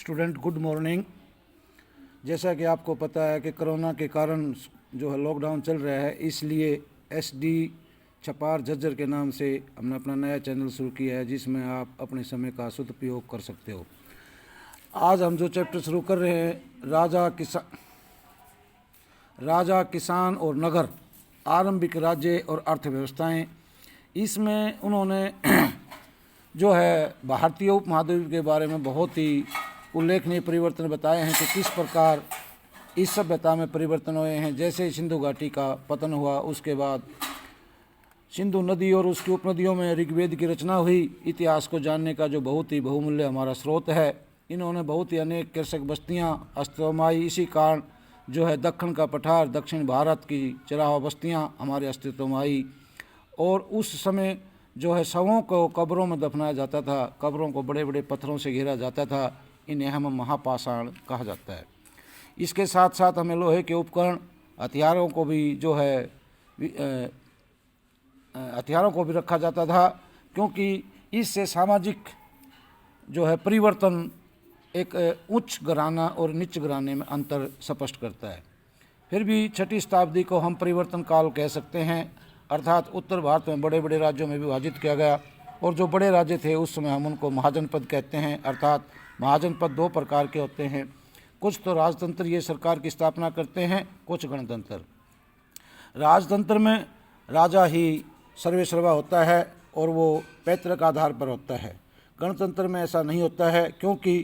Student good morning. जैसा कि आपको पता है कि कोरोना के कारण जो है लॉकडाउन चल रहा है, इसलिए SD छपार झज्जर के नाम से हमने अपना नया चैनल शुरू किया है जिसमें आप अपने समय का सदुपयोग कर सकते हो। आज हम जो चैप्टर शुरू कर रहे हैं, राजा किसान और नगर, आरंभिक राज्य और अर्थव्यवस्थाएं। इसमें उन्होंने जो है भारतीय उपमहाद्वीप के बारे में बहुत ही उल्लेखनीय परिवर्तन बताए हैं कि किस प्रकार इस सभ्यता में परिवर्तन हुए हैं। जैसे सिंधु घाटी का पतन हुआ, उसके बाद सिंधु नदी और उसकी उपनदियों में ऋग्वेद की रचना हुई। इतिहास को जानने का जो बहुत ही बहुमूल्य हमारा स्रोत है। इन्होंने बहुत ही अनेक कृषक बस्तियां अस्तित्व में आई। इसी कारण जो है दक्षिण का पठार, दक्षिण भारत की चराह बस्तियां हमारे अस्तित्व में आई। और उस समय जो है शवों को कब्रों में दफनाया जाता था, कब्रों को बड़े बड़े पत्थरों से घेरा जाता था। इन्हें हम महापाषाण कहा जाता है। इसके साथ साथ हमें लोहे के उपकरण, हथियारों को भी जो है हथियारों को भी रखा जाता था, क्योंकि इससे सामाजिक जो है परिवर्तन एक उच्च घराना और नीच घराने में अंतर स्पष्ट करता है। फिर भी 6वीं शताब्दी को हम परिवर्तन काल कह सकते हैं, अर्थात उत्तर भारत में बड़े बड़े राज्यों में विभाजित किया गया। और जो बड़े राज्य थे उस समय हम उनको महाजनपद कहते हैं। अर्थात महाजनपद दो प्रकार के होते हैं, कुछ तो राजतंत्रीय सरकार की स्थापना करते हैं, कुछ गणतंत्र। राजतंत्र में राजा ही सर्वेसर्वा होता है और वो पैतृक आधार पर होता है। गणतंत्र में ऐसा नहीं होता है, क्योंकि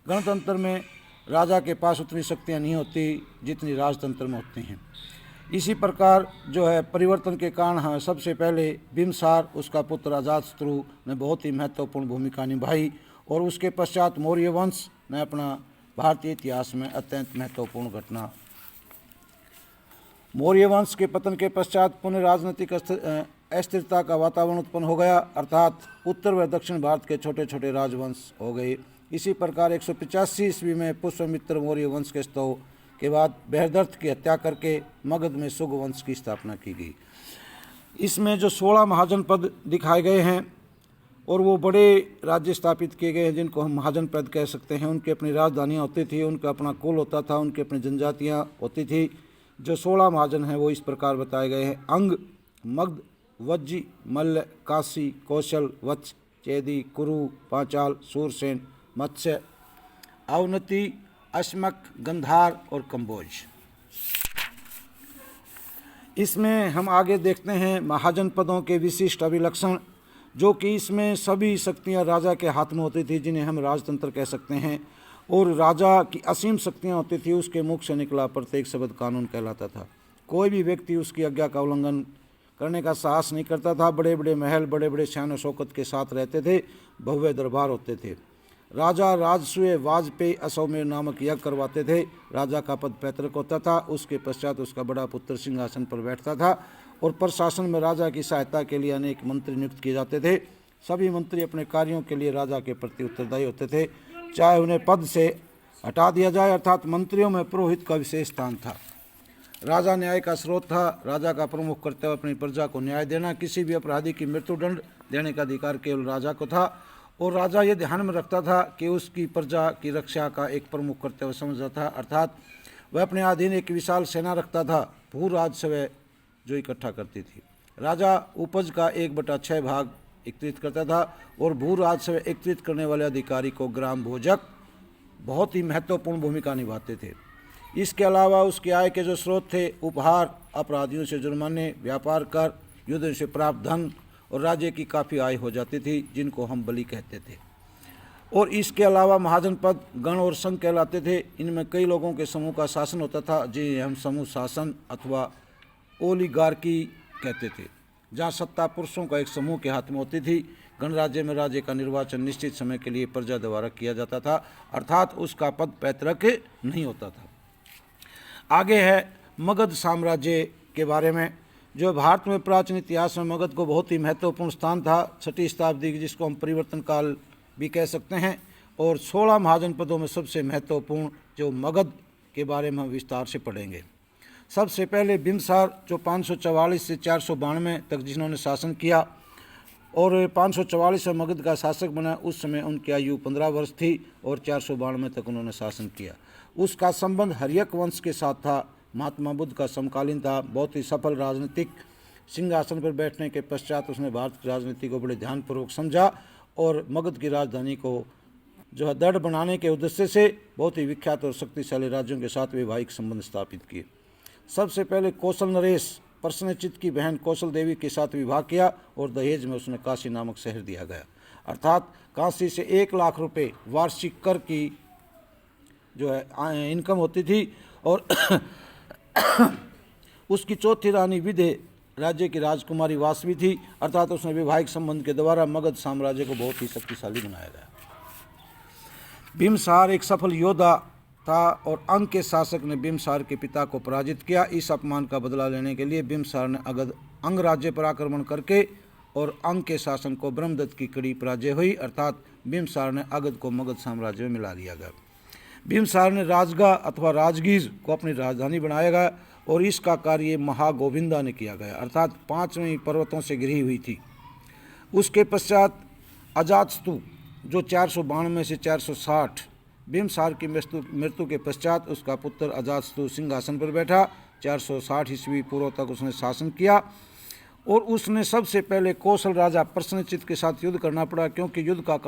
गणतंत्र में राजा के पास उतनी शक्तियाँ नहीं होती जितनी राजतंत्र में होती हैं। इसी प्रकार जो है परिवर्तन के कारण हाँ, सबसे पहले बिम्बसार, उसका पुत्र अजातशत्रु ने बहुत ही महत्वपूर्ण भूमिका निभाई। और उसके पश्चात मौर्य वंश ने अपना भारतीय इतिहास में अत्यंत महत्वपूर्ण घटना। मौर्य वंश के पतन के पश्चात पुनः राजनीतिक अस्थिरता का वातावरण उत्पन्न हो गया, अर्थात उत्तर व दक्षिण भारत के छोटे छोटे राजवंश हो गए। इसी प्रकार 185 ईस्वी में पुष्यमित्र मौर्य वंश के स्तव के बाद बृहदर्थ की हत्या करके मगध में शुंग वंश की स्थापना की गई। इसमें जो 16 महाजनपद दिखाए गए हैं और वो बड़े राज्य स्थापित किए गए हैं जिनको हम महाजनपद कह सकते हैं। उनकी अपनी राजधानियाँ होती थी, उनका अपना कुल होता था, उनकी अपनी जनजातियाँ होती थी। जो 16 महाजन हैं वो इस प्रकार बताए गए हैं: अंग, मगध, वज्जी, मल्ल, काशी, कौशल, वत्स, चेदी, कुरु, पांचाल, सूरसेन, मत्स्य, अवनति, अश्मक, गंधार और कंबोज। इसमें हम आगे देखते हैं महाजनपदों के विशिष्ट अभिलक्षण, जो कि इसमें सभी शक्तियां राजा के हाथ में होती थी, जिन्हें हम राजतंत्र कह सकते हैं। और राजा की असीम शक्तियां होती थी, उसके मुख से निकला प्रत्येक शब्द कानून कहलाता था। कोई भी व्यक्ति उसकी आज्ञा का उल्लंघन करने का साहस नहीं करता था। बड़े बड़े महल, बड़े बड़े शान शौकत के साथ रहते थे, भव्य दरबार होते थे। राजा राजसूय वाजपेयी अश्वमेध नामक यज्ञ करवाते थे। राजा का पद पैतृक होता था, उसके पश्चात उसका बड़ा पुत्र सिंहासन पर बैठता था। और प्रशासन में राजा की सहायता के लिए अनेक मंत्री नियुक्त किए जाते थे। सभी मंत्री अपने कार्यों के लिए राजा के प्रति उत्तरदायी होते थे, चाहे उन्हें पद से हटा दिया जाए। अर्थात मंत्रियों में पुरोहित का विशेष स्थान था। राजा न्याय का स्रोत था। राजा का प्रमुख कर्तव्य अपनी प्रजा को न्याय देना। किसी भी अपराधी की मृत्युदंड देने का अधिकार केवल राजा को था। और राजा ये ध्यान में रखता था कि उसकी प्रजा की रक्षा का एक प्रमुख कर्तव्य समझता था, अर्थात वह अपने अधीन एक विशाल सेना रखता था, भू राजस्व जो इकट्ठा करती थी। राजा उपज का 1/6 भाग एकत्रित करता था और भू राजस्व एकत्रित करने वाले अधिकारी को ग्राम भोजक बहुत ही महत्वपूर्ण भूमिका निभाते थे। इसके अलावा उसकी आय के जो स्रोत थे, उपहार, अपराधियों से जुर्माने, व्यापार कर, युद्ध से प्राप्त धन और राज्य की काफ़ी आय हो जाती थी, जिनको हम बलि कहते थे। और इसके अलावा महाजनपद गण और संघ कहलाते थे। इनमें कई लोगों के समूह का शासन होता था, जिन्हें हम समूह शासन अथवा ओलिगार्की कहते थे, जहाँ सत्ता पुरुषों का एक समूह के हाथ में होती थी। गणराज्य में राज्य का निर्वाचन निश्चित समय के लिए प्रजा द्वारा किया जाता था, अर्थात उसका पद पैतृक नहीं होता था। आगे है मगध साम्राज्य के बारे में। जो भारत में प्राचीन इतिहास में मगध को बहुत ही महत्वपूर्ण स्थान था, 6वीं शताब्दी की, जिसको हम परिवर्तन काल भी कह सकते हैं। और 16 महाजनपदों में सबसे महत्वपूर्ण जो मगध के बारे में हम विस्तार से पढ़ेंगे। सबसे पहले बिम्बसार, जो 544 से 492 तक जिन्होंने शासन किया और 544 में मगध का शासक बना। उस समय उनकी आयु 15 वर्ष थी और 492 तक उन्होंने शासन किया। उसका संबंध हर्यक वंश के साथ था। महात्मा बुद्ध का समकालीन था। बहुत ही सफल राजनीतिक सिंहासन पर बैठने के पश्चात उसने भारत की राजनीति को बड़े ध्यानपूर्वक समझा और मगध की राजधानी को जो है दृढ़ बनाने के उद्देश्य से बहुत ही विख्यात और शक्तिशाली राज्यों के साथ वैवाहिक संबंध स्थापित किए। सबसे पहले कौशल नरेश प्रश्नचित की बहन कौशल देवी के साथ विवाह किया और दहेज में उसने काशी नामक शहर दिया गया। अर्थात काशी से 1 लाख रुपए वार्षिक कर की जो है इनकम होती थी। और उसकी चौथी रानी विदे राज्य की राजकुमारी वासवी थी। अर्थात उसने वैवाहिक संबंध के द्वारा मगध साम्राज्य को बहुत ही शक्तिशाली बनाया गया। बिम्बसार एक सफल योद्धा था और अंग के शासक ने बिम्बसार के पिता को पराजित किया। इस अपमान का बदला लेने के लिए बिम्बसार ने अंग राज्य पर आक्रमण करके और अंग के शासन को ब्रह्मदत्त की कड़ी पराजय हुई। अर्थात बिम्बसार ने अगध को मगध साम्राज्य में मिला लिया गया। बिम्बसार ने राजगा अथवा राजगीर को अपनी राजधानी बनाया गया और इसका कार्य महागोविंदा ने किया गया। अर्थात 5वें पर्वतों से घिरी हुई थी। उसके पश्चात अजातशत्रु जो 492 से 460 बिम्बसार की मृत्यु के पश्चात उसका पुत्र अजातशत्रु सिंहासन पर बैठा। 460 ईस्वी पूर्व तक उसने शासन किया और उसने सबसे पहले कौशल राजा प्रश्नचित के साथ युद्ध करना पड़ा, क्योंकि युद्ध का